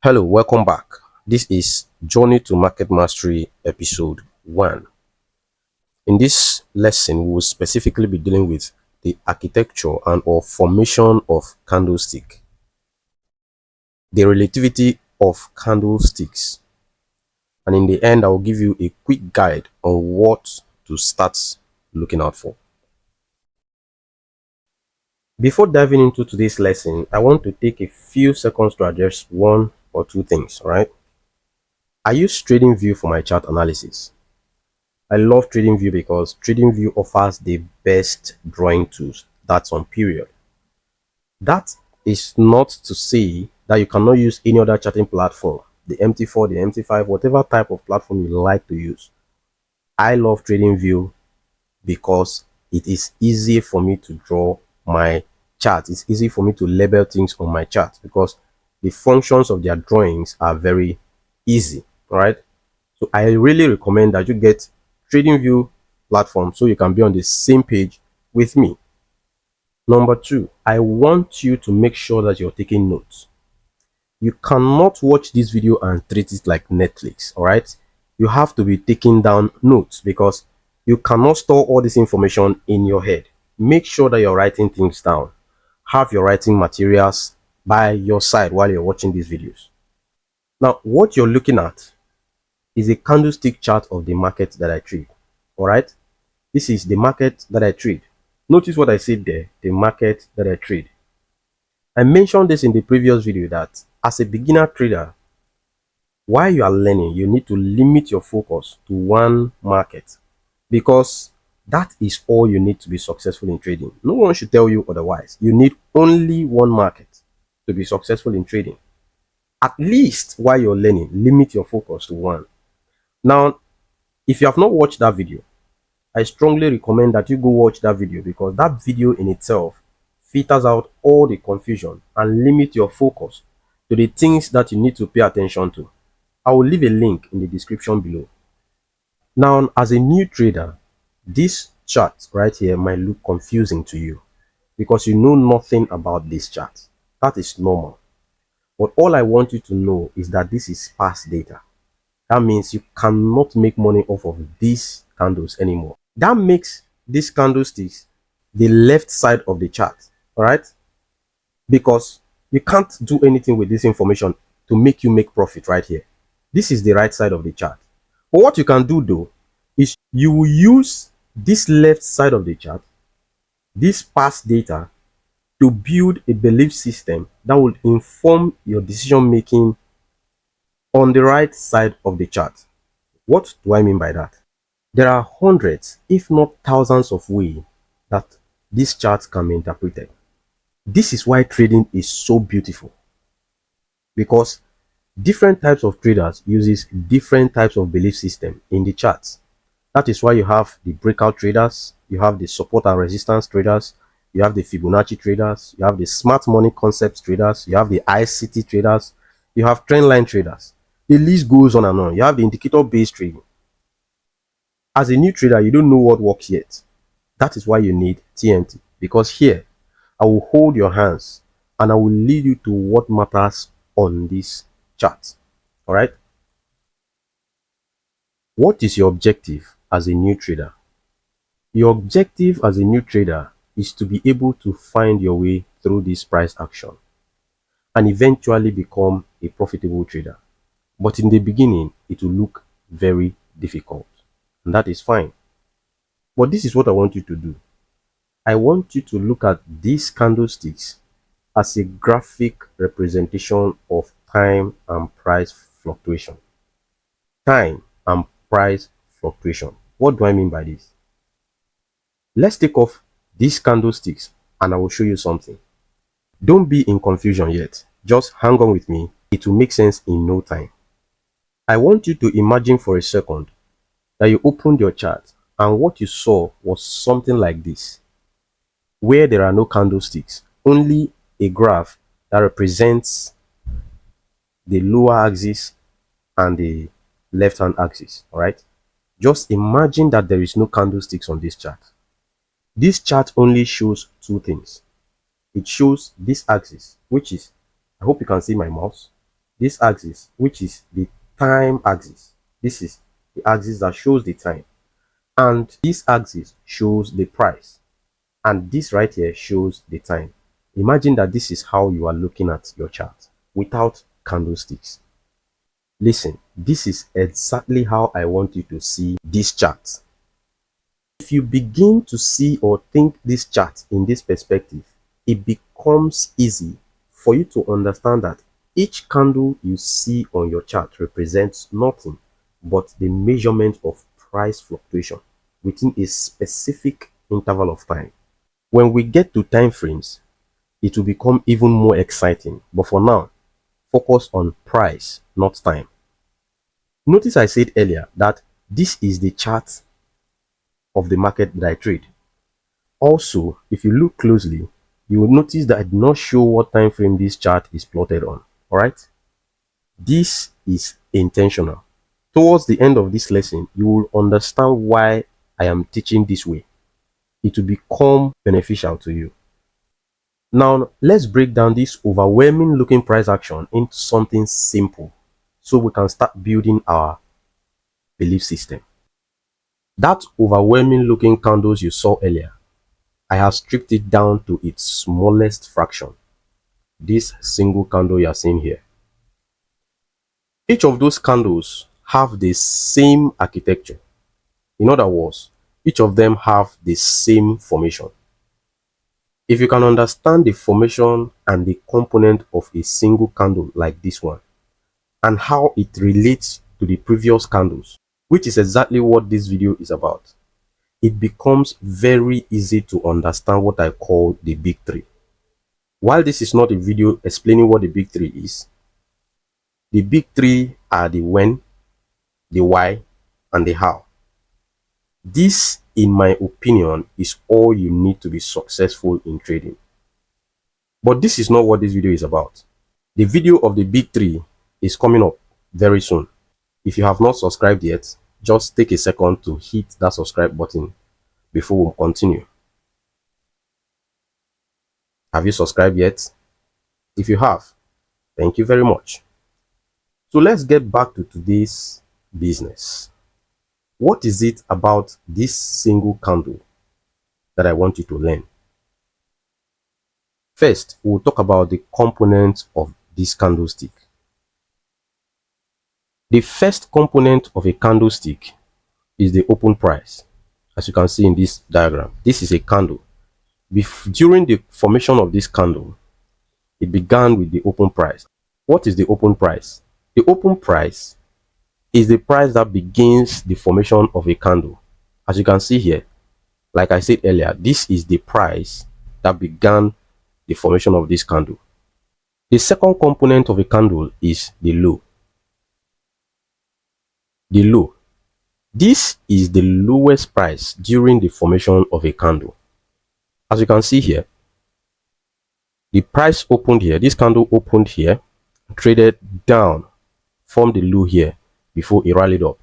Hello, welcome back. This is Journey to Market Mastery episode 1. In this lesson, we will specifically be dealing with the architecture and or formation of candlestick, the relativity of candlesticks, and in the end, I will give you a quick guide on what to start looking out for. Before diving into today's lesson, I want to take a few seconds to address one or two things, all right? I use TradingView for my chart analysis. I love TradingView because TradingView offers the best drawing tools. That's on period. That is not to say that you cannot use any other charting platform, the MT4, the MT5, whatever type of platform you like to use. I love TradingView because it is easy for me to draw my chart. It's easy for me to label things on my chart because the functions of their drawings are very easy. All right. So I really recommend that you get TradingView platform so you can be on the same page with me. Number 2, I want you to make sure that you're taking notes. You cannot watch this video and treat it like Netflix, all right? You have to be taking down notes because you cannot store all this information in your head. Make sure that you're writing things down. Have your writing materials by your side while you're watching these videos. Now, what you're looking at is a candlestick chart of the market that I trade. All right, this is the market that I trade. Notice what I said there, the market that I trade. I mentioned this in the previous video that as a beginner trader, while you are learning, you need to limit your focus to one market because that is all you need to be successful in trading. No one should tell you otherwise. You need only one market to be successful in trading. At least while you're learning, limit your focus to one. Now, if you have not watched that video, I strongly recommend that you go watch that video because that video in itself filters out all the confusion and limit your focus to the things that you need to pay attention to. I will leave a link in the description below. Now, as a new trader, this chart right here might look confusing to you because you know nothing about this chart. That is normal. But all I want you to know is that this is past data. That means you cannot make money off of these candles anymore. That makes these candlesticks the left side of the chart, all right? Because you can't do anything with this information to make you make profit right here. This is the right side of the chart. But what you can do though is you will use this left side of the chart, this past data, to build a belief system that will inform your decision making on the right side of the chart. What do I mean by that? There are hundreds, if not thousands of ways that this chart can be interpreted. This is why trading is so beautiful because different types of traders uses different types of belief system in the charts. That is why you have the breakout traders, you have the support and resistance traders, you have the Fibonacci traders, you have the smart money concepts traders, you have the ICT traders, you have trend line traders. The list goes on and on. You have the indicator based trading. As a new trader, you don't know what works yet. That is why you need TMT, because here I will hold your hands and I will lead you to what matters on this chart. All right. What is your objective as a new trader? Your objective as a new trader is to be able to find your way through this price action and eventually become a profitable trader. But in the beginning, it will look very difficult, and that is fine. But this is what I want you to do. I want you to look at these candlesticks as a graphic representation of time and price fluctuation. Time and price fluctuation. What do I mean by this? Let's take off these candlesticks and I will show you something. Don't be in confusion yet. Just hang on with me. It will make sense in no time. I want you to imagine for a second that you opened your chart and what you saw was something like this, where there are no candlesticks, only a graph that represents the lower axis and the left hand axis. All right, just imagine that there is no candlesticks on this chart. This chart only shows two things. It shows this axis, which is, I hope you can see my mouse. this axis, which is the time axis. This is the axis that shows the time, and this axis shows the price, and this right here shows the time. Imagine that this is how you are looking at your chart without candlesticks. Listen, this is exactly how I want you to see this chart. If you begin to see or think this chart in this perspective, it becomes easy for you to understand that each candle you see on your chart represents nothing but the measurement of price fluctuation within a specific interval of time. When we get to time frames, it will become even more exciting. But for now, focus on price, not time. Notice I said earlier that this is the chart of the market that I trade. Also, if you look closely, you will notice that I did not show what time frame this chart is plotted on. All right. This is intentional. Towards the end of this lesson, you will understand why I am teaching this way. It will become beneficial to you. Now, let's break down this overwhelming looking price action into something simple so we can start building our belief system. That overwhelming looking candles you saw earlier, I have stripped it down to its smallest fraction. This single candle you are seeing here. Each of those candles have the same architecture. In other words, each of them have the same formation. If you can understand the formation and the component of a single candle like this one, and how it relates to the previous candles, which is exactly what this video is about, it becomes very easy to understand what I call the big three. While this is not a video explaining what the big three is, the big three are the when, the why, and the how. This, in my opinion, is all you need to be successful in trading. But this is not what this video is about. The video of the big three is coming up very soon. If you have not subscribed yet, just take a second to hit that subscribe button before we continue. Have you subscribed yet? If you have, thank you very much. So let's get back to today's business. What is it about this single candle that I want you to learn? First, we'll talk about the components of this candlestick. The first component of a candlestick is the open price. As you can see in this diagram, this is a candle. During the formation of this candle, it began with the open price. What is the open price? The open price is the price that begins the formation of a candle. As you can see here, like I said earlier, this is the price that began the formation of this candle. The second component of a candle is the low. The low. This is the lowest price during the formation of a candle. As you can see here, the price opened here. This candle opened here, traded down, formed the low here before it rallied up.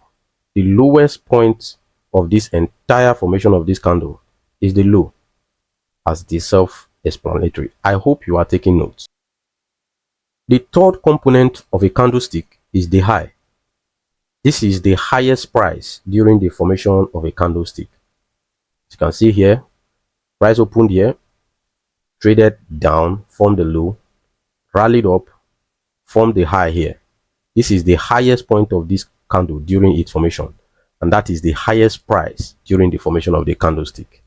The lowest point of this entire formation of this candle is the low, as the self-explanatory. I hope you are taking notes. The third component of a candlestick is the high. This is the highest price during the formation of a candlestick. As you can see here, price opened here, traded down, formed the low, rallied up, formed the high here. This is the highest point of this candle during its formation, and that is the highest price during the formation of the candlestick.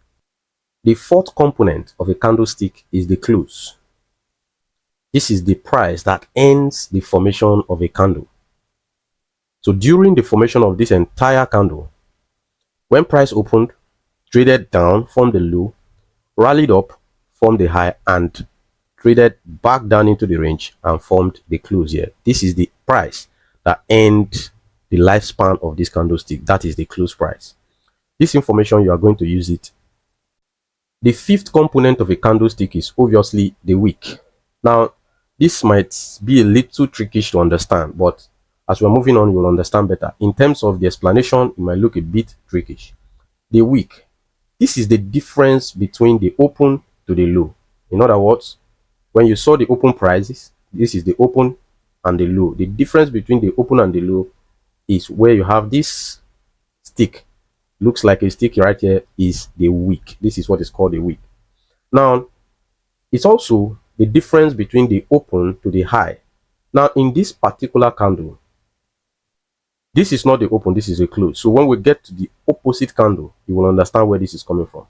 The fourth component of a candlestick is the close. This is the price that ends the formation of a candle. So during the formation of this entire candle, when price opened, traded down, formed the low, rallied up, formed the high, and traded back down into the range and formed the close here. This is the price that ends the lifespan of this candlestick. That is the close price. This information, you are going to use it. The fifth component of a candlestick is obviously the wick. Now, this might be a little trickish to understand, but as we're moving on, you'll understand better. In terms of the explanation, it might look a bit trickish. The wick. This is the difference between the open to the low. In other words, when you saw the open prices, this is the open and the low. The difference between the open and the low is where you have this stick, looks like a stick right here, is the wick. This is what is called a wick. Now, it's also the difference between the open to the high. Now, in this particular candle, this is not the open, this is a close. So when we get to the opposite candle, you will understand where this is coming from.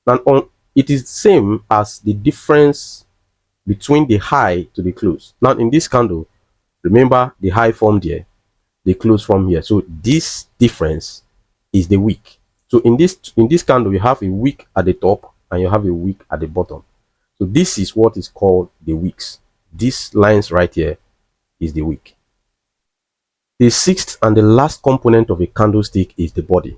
And it is the same as the difference between the high to the close. Now, in this candle, remember the high formed here, the close from here. So this difference is the wick. So in this candle, you have a wick at the top and you have a wick at the bottom. So this is what is called the wicks. These lines right here is the wick. The sixth and the last component of a candlestick is the body.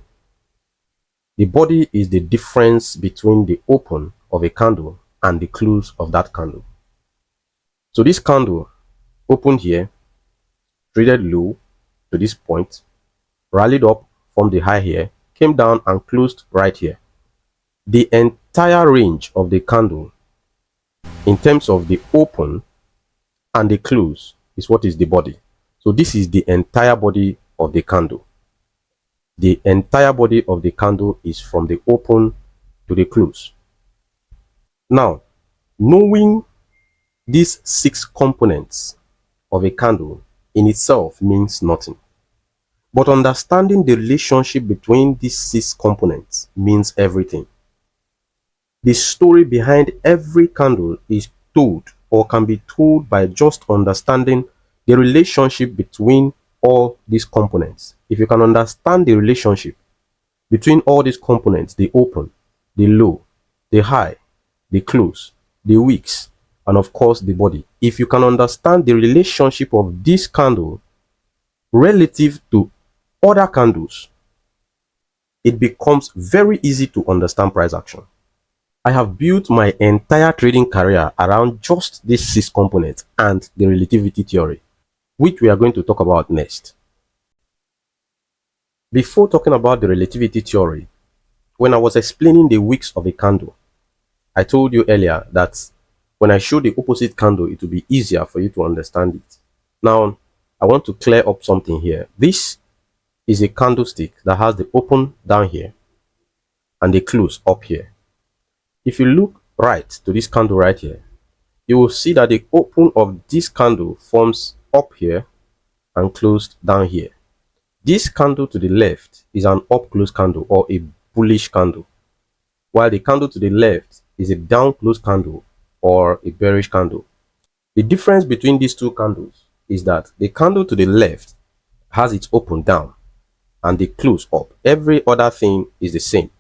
The body is the difference between the open of a candle and the close of that candle. So this candle opened here, traded low to this point, rallied up from the high here, came down and closed right here. The entire range of the candle in terms of the open and the close is what is the body. So this is the entire body of the candle. The entire body of the candle is from the open to the close. Now, knowing these 6 components of a candle in itself means nothing. But understanding the relationship between these 6 components means everything. The story behind every candle is told or can be told by just understanding the relationship between all these components. If you can understand the relationship between all these components, the open, the low, the high, the close, the wicks, and of course the body. If you can understand the relationship of this candle relative to other candles, it becomes very easy to understand price action. I have built my entire trading career around just these 6 components and the relativity theory, which we are going to talk about next. Before talking about the relativity theory, when I was explaining the wicks of a candle, I told you earlier that when I show the opposite candle, it will be easier for you to understand it. Now, I want to clear up something here. This is a candlestick that has the open down here and the close up here. If you look right to this candle right here, you will see that the open of this candle forms up here and closed down here. This candle to the left is an up close candle or a bullish candle, while the candle to the left is a down close candle or a bearish candle. The difference between these 2 candles is that the candle to the left has its open down and the close up. Every other thing is the same,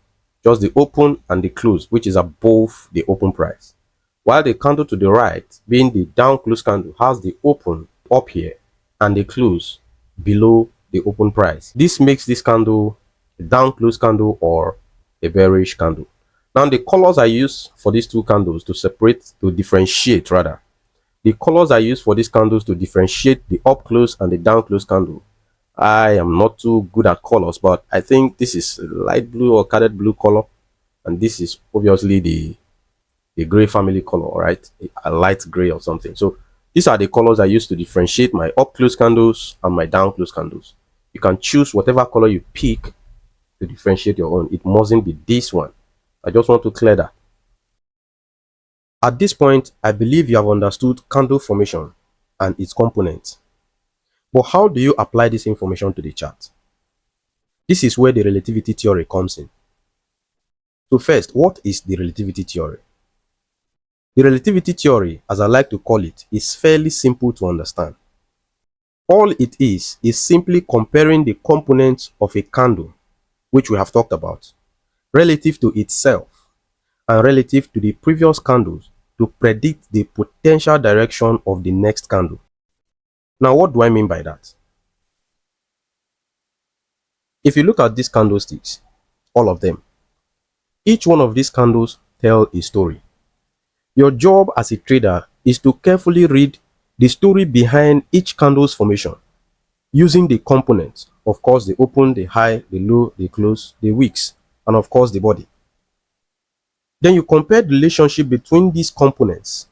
just the open and the close, which is above the open price. While the candle to the right, being the down close candle, has the open up here and the close below the open price. This makes this candle a down close candle or a bearish candle. Now, the colors I use for these 2 candles to differentiate rather. The colors I use for these candles to differentiate the up close and the down close candle. I am not too good at colors, but I think this is light blue or colored blue color, and this is obviously the gray family color, right? A light gray or something. So these are the colors I use to differentiate my up close candles and my down close candles. You can choose whatever color you pick to differentiate your own. It mustn't be this one. I just want to clear that. At this point, I believe you have understood candle formation and its components. But how do you apply this information to the chart? This is where the relativity theory comes in. So first, what is the relativity theory? The relativity theory, as I like to call it, is fairly simple to understand. All it is simply comparing the components of a candle, which we have talked about, relative to itself and relative to the previous candles to predict the potential direction of the next candle. Now, what do I mean by that? If you look at these candlesticks, all of them, each one of these candles tell a story. Your job as a trader is to carefully read the story behind each candle's formation, using the components, of course, the open, the high, the low, the close, the wicks, and of course the body. Then you compare the relationship between these components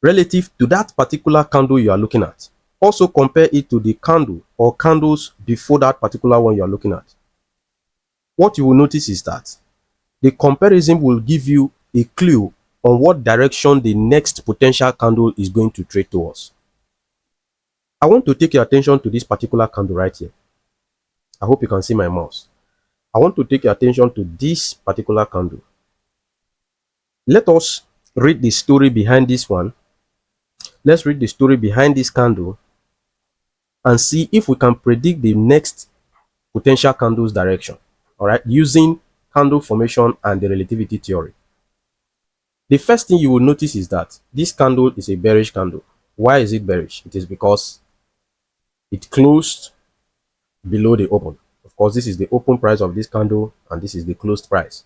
relative to that particular candle you are looking at. Also compare it to the candle or candles before that particular one you are looking at. What you will notice is that the comparison will give you a clue on what direction the next potential candle is going to trade towards. I want to take your attention to this particular candle right here. I hope you can see my mouse. I want to take your attention to this particular candle. Let us read the story behind this one. Let's read the story behind this candle and see if we can predict the next potential candle's direction. All right, using candle formation and the relativity theory. The first thing you will notice is that this candle is a bearish candle. Why is it bearish? It is because it closed below the open. Of course, this is the open price of this candle and this is the closed price.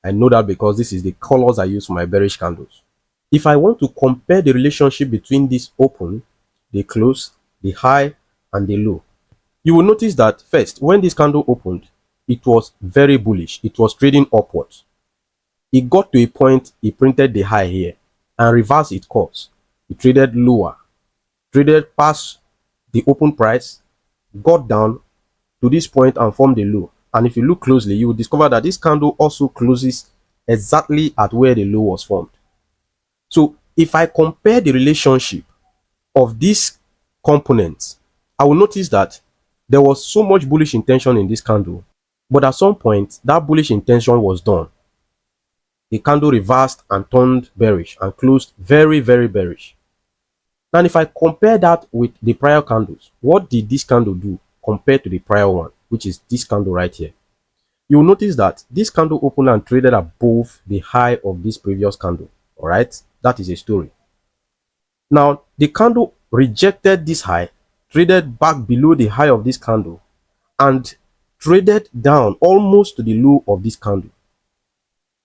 I know that because this is the colors I use for my bearish candles. If I want to compare the relationship between this open, the close, the high, and the low, you will notice that first, when this candle opened, it was very bullish. It was trading upwards. It got to a point, it printed the high here and reversed its course. It traded lower, traded past the open price, got down to this point and formed a low. And if you look closely, you will discover that this candle also closes exactly at where the low was formed. So if I compare the relationship of these components, I will notice that there was so much bullish intention in this candle, but at some point that bullish intention was done. The candle reversed and turned bearish and closed very, very bearish. And if I compare that with the prior candles, what did this candle do compared to the prior one, which is this candle right here? You will notice that this candle opened and traded above the high of this previous candle. All right, that is a story. Now, the candle rejected this high, traded back below the high of this candle, and traded down almost to the low of this candle.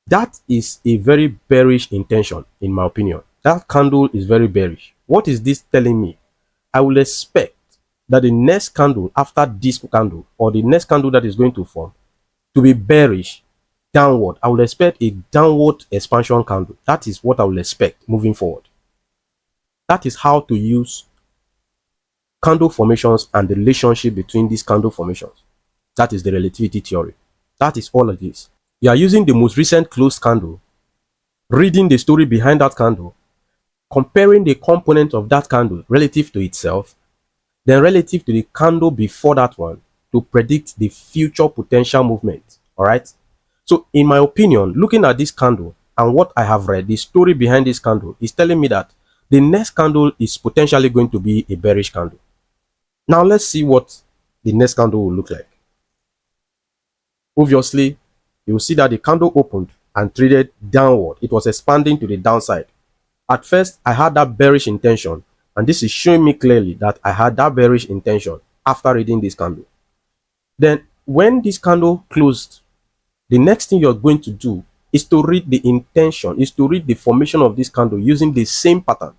That is a very bearish intention, in my opinion. That candle is very bearish. What is this telling me? I will expect that the next candle after this candle, or the next candle that is going to form, to be bearish, downward. I will expect a downward expansion candle. That is what I will expect moving forward. That is how to use candle formations and the relationship between these candle formations. That is the relativity theory. That is all it is. You are using the most recent closed candle, reading the story behind that candle, comparing the component of that candle relative to itself, then relative to the candle before that one to predict the future potential movement. All right. So in my opinion, looking at this candle and what I have read, the story behind this candle is telling me that the next candle is potentially going to be a bearish candle. Now let's see what the next candle will look like. Obviously, you will see that the candle opened and traded downward. It was expanding to the downside. At first, I had that bearish intention, and this is showing me clearly that I had that bearish intention after reading this candle. Then, when this candle closed, the next thing you're going to do is to read the intention, is to read the formation of this candle using the same pattern.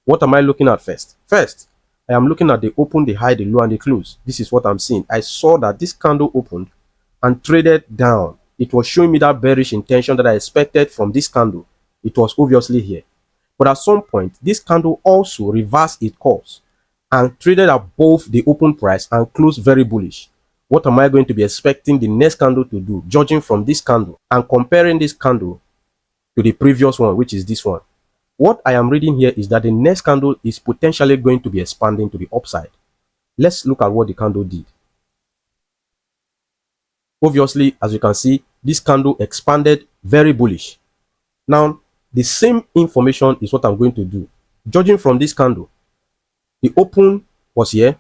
What am I looking at first? First, I am looking at the open, the high, the low, and the close. This is what I'm seeing. I saw that this candle opened and traded down. It was showing me that bearish intention that I expected from this candle. It was obviously here. But at some point, this candle also reversed its course and traded above the open price and closed very bullish. What am I going to be expecting the next candle to do, judging from this candle and comparing this candle to the previous one, which is this one? What I am reading here is that the next candle is potentially going to be expanding to the upside. Let's look at what the candle did. Obviously, as you can see, this candle expanded very bullish. Now, the same information is what I'm going to do. Judging from this candle, the open was here,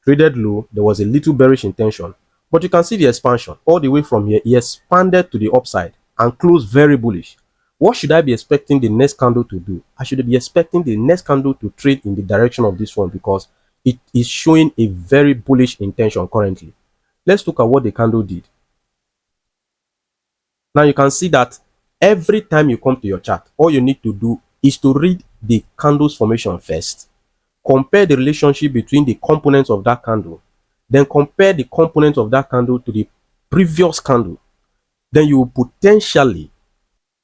traded low, there was a little bearish intention, but you can see the expansion all the way from here. It expanded to the upside and closed very bullish. What should I be expecting the next candle to do? I should be expecting the next candle to trade in the direction of this one because it is showing a very bullish intention currently. Let's look at what the candle did. Now you can see that every time you come to your chart, all you need to do is to read the candle's formation first, compare the relationship between the components of that candle, then compare the components of that candle to the previous candle. Then you will potentially,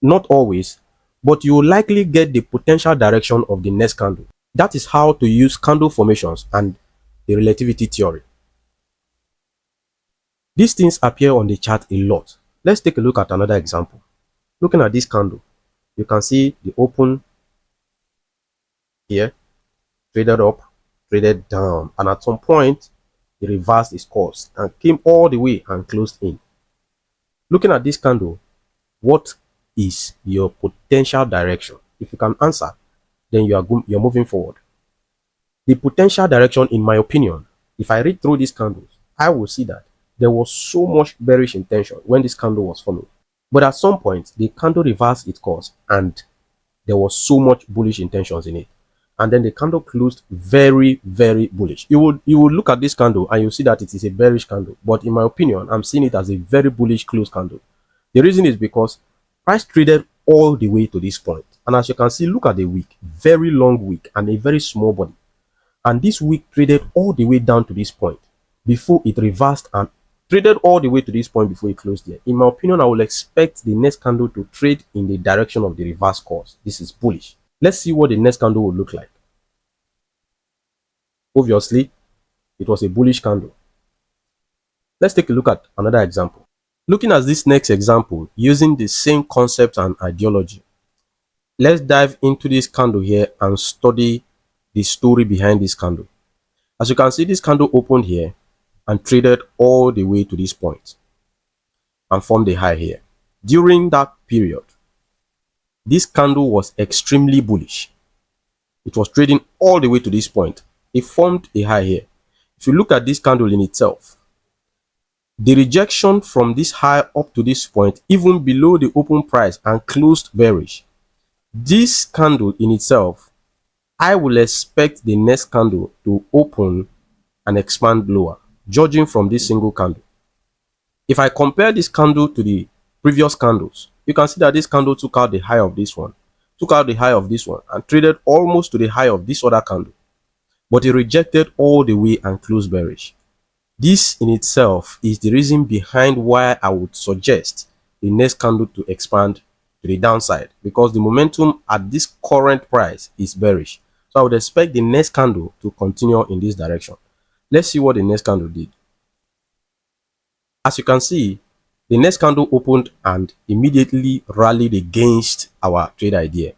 not always, but you will likely get the potential direction of the next candle. That is how to use candle formations and the relativity theory. These things appear on the chart a lot. Let's take a look at another example. Looking at this candle, you can see the open here, traded up, traded down, and at some point, it reversed its course and came all the way and closed in. Looking at this candle, what is your potential direction? If you can answer, then you're moving forward. The potential direction, in my opinion, if I read through these candles, I will see that there was so much bearish intention when this candle was forming. But at some point, the candle reversed its course and there was so much bullish intentions in it. And then the candle closed very, very bullish. You would look at this candle and you see that it is a bearish candle. But in my opinion, I'm seeing it as a very bullish close candle. The reason is because price traded all the way to this point. And as you can see, look at the wick, very long wick and a very small body. And this wick traded all the way down to this point before it reversed and traded all the way to this point before it closed there. In my opinion, I will expect the next candle to trade in the direction of the reverse course. This is bullish. Let's see what the next candle will look like. Obviously, it was a bullish candle. Let's take a look at another example. Looking at this next example, using the same concept and ideology, let's dive into this candle here and study the story behind this candle. As you can see, this candle opened here and traded all the way to this point and formed a high here. During that period, this candle was extremely bullish. It was trading all the way to this point. It formed a high here. If you look at this candle in itself, the rejection from this high up to this point, even below the open price and closed bearish, this candle in itself, I will expect the next candle to open and expand lower, judging from this single candle. If I compare this candle to the previous candles, you can see that this candle took out the high of this one, took out the high of this one, and traded almost to the high of this other candle. But it rejected all the way and closed bearish. This in itself is the reason behind why I would suggest the next candle to expand to the downside, because the momentum at this current price is bearish. So I would expect the next candle to continue in this direction. Let's see what the next candle did. As you can see, the next candle opened and immediately rallied against our trade idea.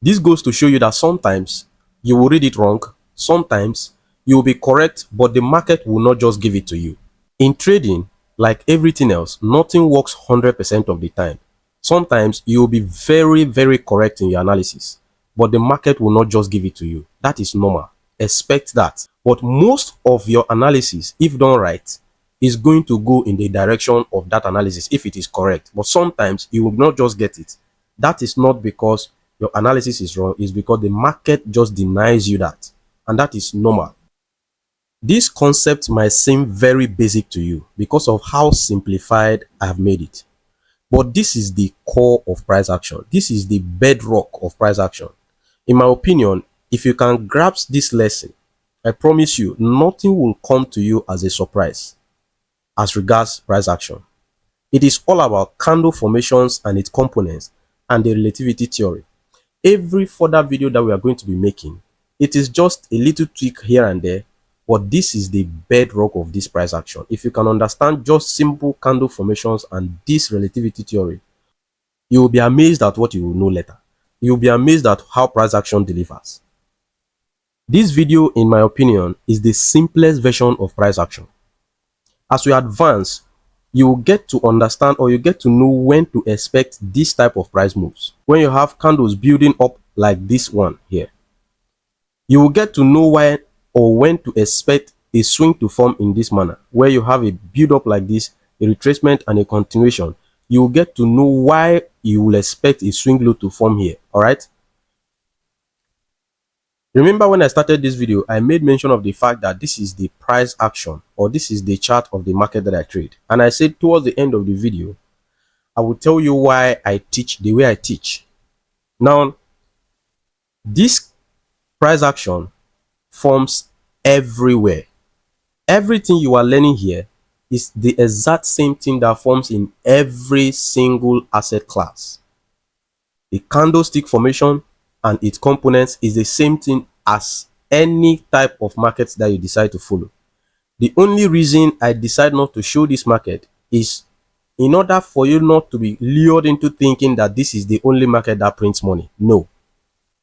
This goes to show you that sometimes you will read it wrong, sometimes you will be correct, but the market will not just give it to you. In trading, like everything else, nothing works 100% of the time. Sometimes you will be very, very correct in your analysis, but the market will not just give it to you. That is normal. Expect that. But most of your analysis, if done right, is going to go in the direction of that analysis if it is correct. But sometimes you will not just get it. That is not because your analysis is wrong, it's because the market just denies you that. And that is normal. This concept might seem very basic to you because of how simplified I have made it. But this is the core of price action. This is the bedrock of price action. In my opinion, if you can grasp this lesson, I promise you, nothing will come to you as a surprise as regards price action. It is all about candle formations and its components and the relativity theory. Every further video that we are going to be making, it is just a little tweak here and there, but this is the bedrock of this price action. If you can understand just simple candle formations and this relativity theory, you will be amazed at what you will know later. You will be amazed at how price action delivers. This video, in my opinion, is the simplest version of price action. As we advance, you will get to understand, or you get to know when to expect this type of price moves. When you have candles building up like this one here, you will get to know why or when to expect a swing to form in this manner. Where you have a build up like this, a retracement and a continuation, you will get to know why you will expect a swing low to form here. All right. Remember, when I started this video, I made mention of the fact that this is the price action, or this is the chart of the market that I trade. And I said towards the end of the video, I will tell you why I teach the way I teach. Now, this price action forms everywhere. Everything you are learning here is the exact same thing that forms in every single asset class. The candlestick formation and its components is the same thing as any type of market that you decide to follow. The only reason I decide not to show this market is in order for you not to be lured into thinking that this is the only market that prints money. No,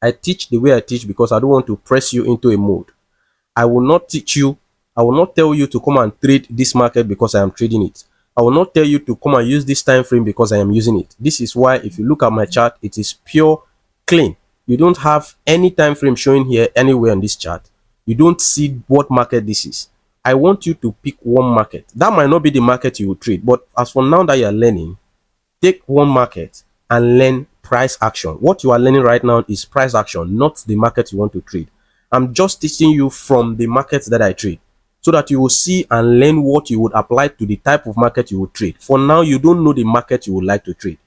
I teach the way I teach because I don't want to press you into a mode. I will not teach you, I will not tell you to come and trade this market because I am trading it. I will not tell you to come and use this time frame because I am using it. This is why if you look at my chart, it is pure clean. You don't have any time frame showing here anywhere on this chart. You don't see what market this is. I want you to pick one market. That might not be the market you will trade, but as for now that you are learning, take one market and learn price action. What you are learning right now is price action, not the market you want to trade. I'm just teaching you from the markets that I trade so that you will see and learn what you would apply to the type of market you would trade. For now, you don't know the market you would like to trade.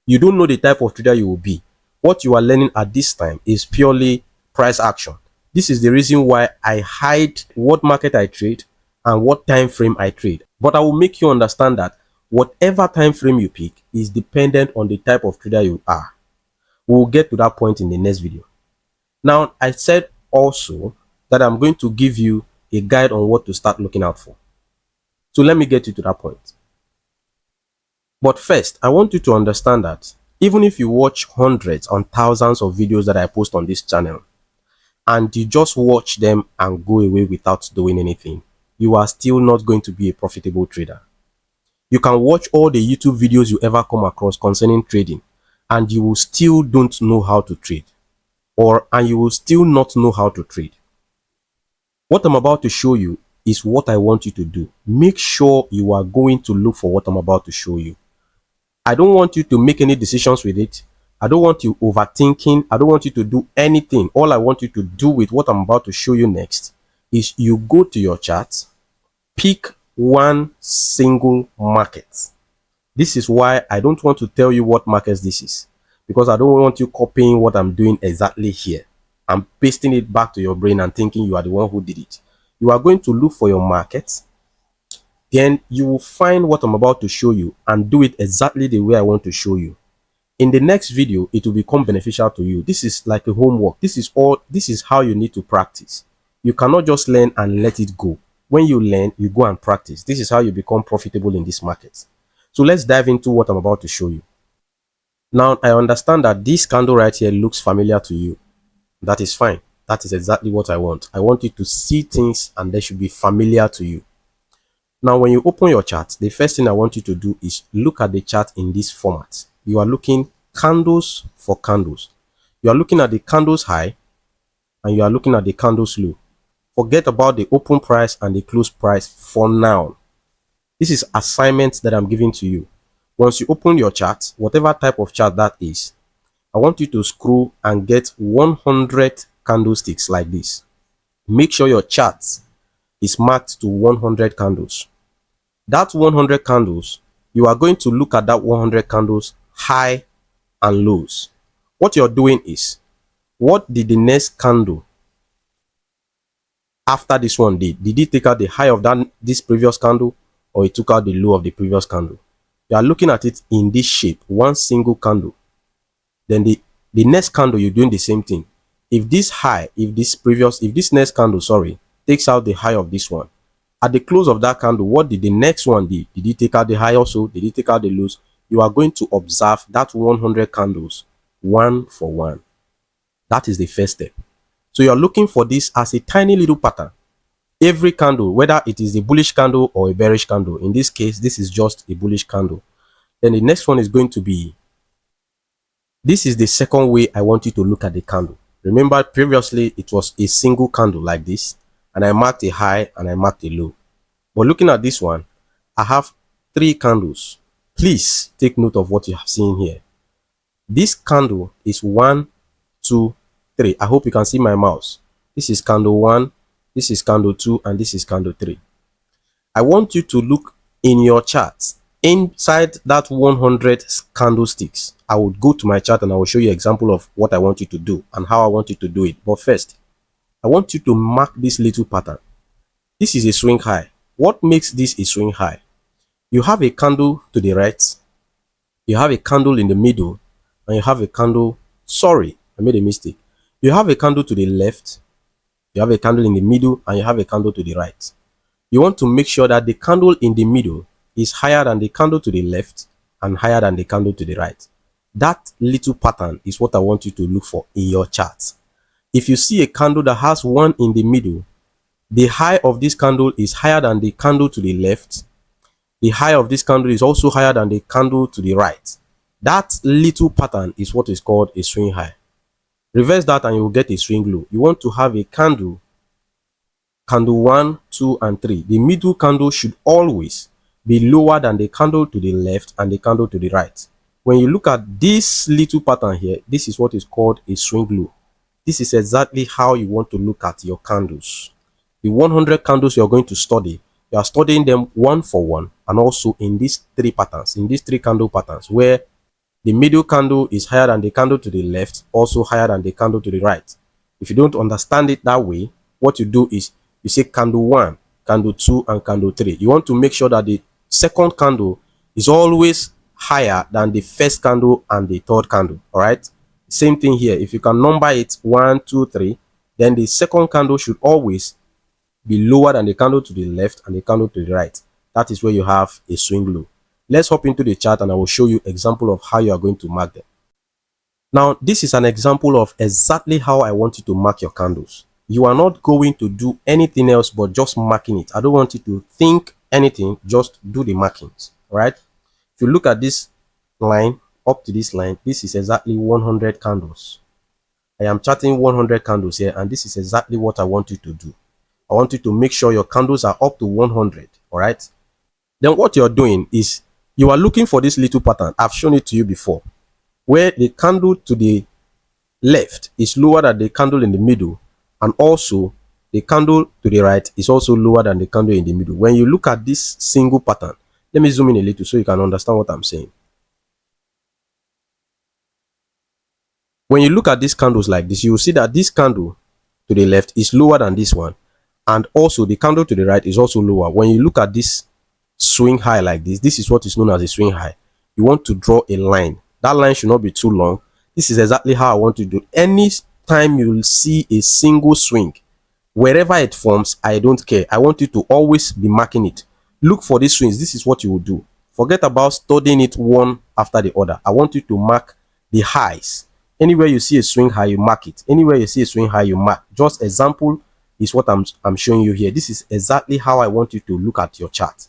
You don't know the type of trader you will be. What you are learning at this time is purely price action. This is the reason why I hide what market I trade and what time frame I trade. But I will make you understand that whatever time frame you pick is dependent on the type of trader you are. We will get to that point in the next video. Now, I said also that I'm going to give you a guide on what to start looking out for. So let me get you to that point. But first, I want you to understand that even if you watch hundreds and thousands of videos that I post on this channel and you just watch them and go away without doing anything, you are still not going to be a profitable trader. You can watch all the YouTube videos you ever come across concerning trading and you will still don't know how to trade, and you will still not know how to trade. What I'm about to show you is what I want you to do. Make sure you are going to look for what I'm about to show you. I don't want you to make any decisions with it. I don't want you overthinking. I don't want you to do anything. All I want you to do with what I'm about to show you next is you go to your chart, pick one single market. This is why I don't want to tell you what markets this is, because I don't want you copying what I'm doing exactly here and pasting it back to your brain and thinking you are the one who did it. You are going to look for your markets, then you will find what I'm about to show you and do it exactly the way I want to show you. In the next video, it will become beneficial to you. This is like a homework. This is how you need to practice. You cannot just learn and let it go. When you learn, you go and practice. This is how you become profitable in this market. So let's dive into what I'm about to show you. Now, I understand that this candle right here looks familiar to you. That is fine. That is exactly what I want. I want you to see things and they should be familiar to you. Now, when you open your chart, the first thing I want you to do is look at the chart in this format. You are looking candles for candles. You are looking at the candles high and you are looking at the candles low. Forget about the open price and the close price for now. This is assignment that I'm giving to you. Once you open your chart, whatever type of chart that is, I want you to scroll and get 100 candlesticks like this. Make sure your chart is marked to 100 candles. That 100 candles, you are going to look at that 100 candles high and lows. What you're doing is, what did the next candle after this one did? Did it take out the high of this previous candle, or it took out the low of the previous candle? You are looking at it in this shape, one single candle. Then the next candle, you're doing the same thing. If this next candle, takes out the high of this one, at the close of that candle, what did the next one do? Did it take out the high also? Did it take out the lows? You are going to observe that 100 candles one for one. That is the first step. So you are looking for this as a tiny little pattern. Every candle, whether it is a bullish candle or a bearish candle, in this case, this is just a bullish candle. Then the next one is going to be, this is the second way I want you to look at the candle. Remember, previously it was a single candle like this, and I marked a high and I marked a low. But looking at this one, I have 3 candles. Please take note of what you have seen here. This candle is 1, 2, 3. I hope you can see my mouse. This is candle 1, this is candle 2, and this is candle 3. I want you to look in your chart. Inside that 100 candlesticks, I would go to my chart and I will show you an example of what I want you to do and how I want you to do it. But first, I want you to mark this little pattern. This is a swing high. What makes this a swing high? You have a candle to the right, you have a candle in the middle, and you have a candle. Sorry, I made a mistake. You have a candle to the left, you have a candle in the middle, and you have a candle to the right. You want to make sure that the candle in the middle is higher than the candle to the left and higher than the candle to the right. That little pattern is what I want you to look for in your chart. If you see a candle that has one in the middle, the high of this candle is higher than the candle to the left. The high of this candle is also higher than the candle to the right. That little pattern is what is called a swing high. Reverse that and you will get a swing low. You want to have a candle 1, 2, and 3. The middle candle should always be lower than the candle to the left and the candle to the right. When you look at this little pattern here, this is what is called a swing low. This is exactly how you want to look at your candles. The 100 candles you are going to study, you are studying them one for one, and also in these three patterns, in these three candle patterns, where the middle candle is higher than the candle to the left, also higher than the candle to the right. If you don't understand it that way, what you do is you say candle 1, candle 2, and candle 3. You want to make sure that the second candle is always higher than the first candle and the third candle. All right. Same thing here. If you can number it 1, 2, 3, then the second candle should always be lower than the candle to the left and the candle to the right. That is where you have a swing low. Let's hop into the chart and I will show you example of how you are going to mark them. Now, this is an example of exactly how I want you to mark your candles. You are not going to do anything else but just marking it. I don't want you to think anything, just do the markings, right? If you look at this line, up to this line, this is exactly 100 candles. I am charting 100 candles here, and this is exactly what I want you to do. I want you to make sure your candles are up to 100, all right? Then what you're doing is you are looking for this little pattern. I've shown it to you before, where the candle to the left is lower than the candle in the middle, and also the candle to the right is also lower than the candle in the middle. When you look at this single pattern, let me zoom in a little so you can understand what I'm saying. When you look at these candles like this, you will see that this candle to the left is lower than this one, and also the candle to the right is also lower. When you look at this swing high like this is what is known as a swing high. You want to draw a line. That line should not be too long. This is exactly how I want to do. Any time you will see a single swing, wherever it forms, I don't care. I want you to always be marking it. Look for these swings. This is what you will do. Forget about studying it one after the other. I want you to mark the highs. Anywhere you see a swing high, you mark it. Anywhere you see a swing high, you mark. Just example is what I'm showing you here. This is exactly how I want you to look at your chart.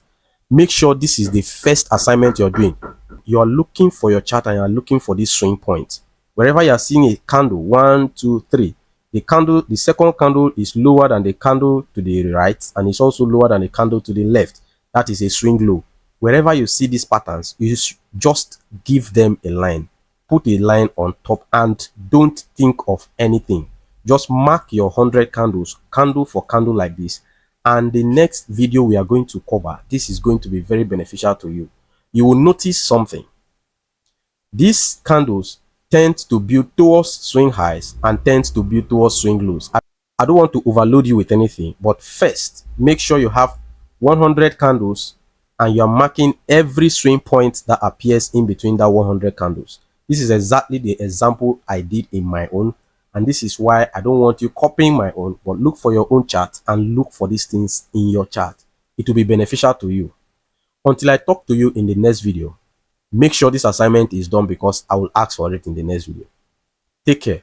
Make sure this is the first assignment you're doing. You're looking for your chart and you're looking for this swing point. Wherever you're seeing a candle, 1, 2, 3, the second candle is lower than the candle to the right, and it's also lower than the candle to the left. That is a swing low. Wherever you see these patterns, you just give them a line. Put a line on top and don't think of anything. Just mark your 100 candles, candle for candle like this. And the next video we are going to cover, this is going to be very beneficial to you. You will notice something. These candles tend to build towards swing highs and tend to build towards swing lows. I don't want to overload you with anything, but first, make sure you have 100 candles and you are marking every swing point that appears in between that 100 candles. This is exactly the example I did in my own, and this is why I don't want you copying my own, but look for your own chart and look for these things in your chart. It will be beneficial to you. Until I talk to you in the next video, make sure this assignment is done because I will ask for it in the next video. Take care.